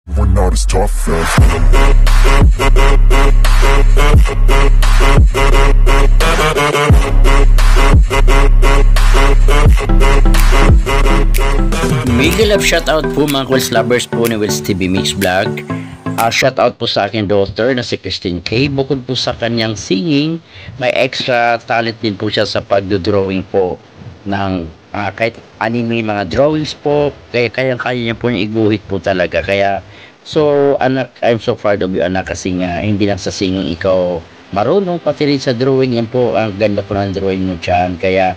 We're not as tough as Mega love shoutout po mga Quills lovers po ni Wills TV Mix Vlog. Shoutout po sa aking daughter na si Christine K. Bukod po sa kanyang singing, may extra talent din po siya sa pagdodrawing po ng kahit anime mga drawings po. Kaya niya po yung iguhit po talaga. Kaya so anak, I'm so proud of you anak, kasi nga hindi lang sa singing ikaw marunong, pati rin sa drawing. Yan po ang ganda po ng drawing mo dyan. Kaya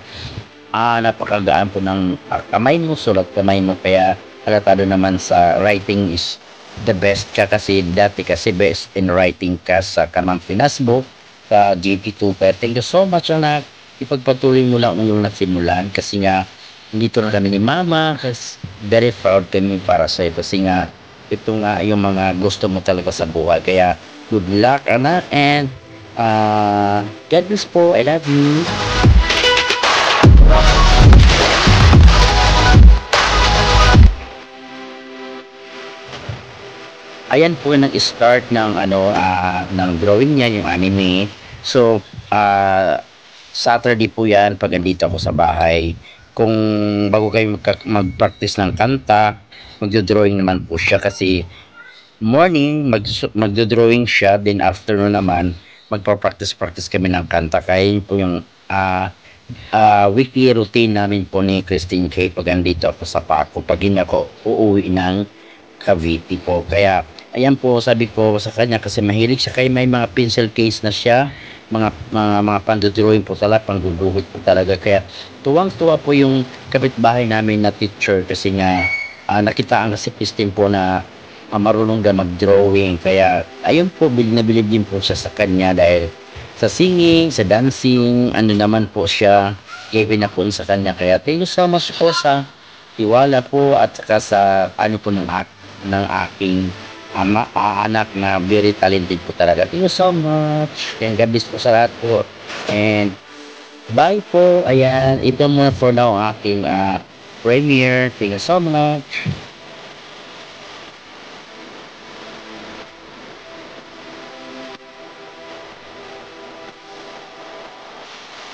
napakagaan po ng kamay mo, sulat kamay mo. Kaya halatado naman sa writing is the best ka, kasi dati kasi best in writing ka sa kanang Pinasbook sa GP2. Pero thank you so much anak, ipagpatuloy mo lang yung nagsimulan, kasi nga dito na kami ni mama, kasi very proud kami para sa ito, kasi nga ito nga yung mga gusto mo talaga sa buhay. Kaya good luck anak, and God bless po, I love you. Ayan po nang start ng ng drawing niya, yung anime. So Saturday po yan pag andito ako sa bahay. Kung bago kayo mag-practice ng kanta, magdo-drawing naman po siya, kasi morning magdo-drawing siya, then afternoon naman magpa-practice kami ng kanta. Kaya yun po yung weekly routine namin po ni Christine K pag andito ako sa Paco, pag hindi ako uuwi ng Cavite po. Kaya ayan po, sabi ko sa kanya, kasi mahilig siya, kaya may mga pencil case na siya, mga pandodrawing po talaga, pangguguhit po talaga. Kaya tuwang-tuwa po yung kapitbahay namin na teacher, kasi nga nakitaan kasi Christine po na marunong na mag-drawing. Kaya ayun po, bilib na bilib din po siya sa kanya, dahil sa singing, sa dancing, naman po siya, given na po sa kanya. Kaya thank you so much po sa tiwala po, at saka sa po ng aking anak na very talented po talaga. Thank you so much, and God bless po sa lahat po, and bye po. Ayan, ito muna for now ang aking premiere. Thank you so much.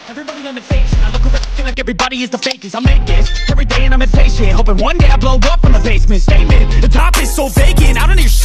Everybody on the face, I look around, feel like everybody is the fakest. I make this every day and I'm impatient, hoping one day I blow up from the basement. Statement, the top is so vacant, I don't hear shit.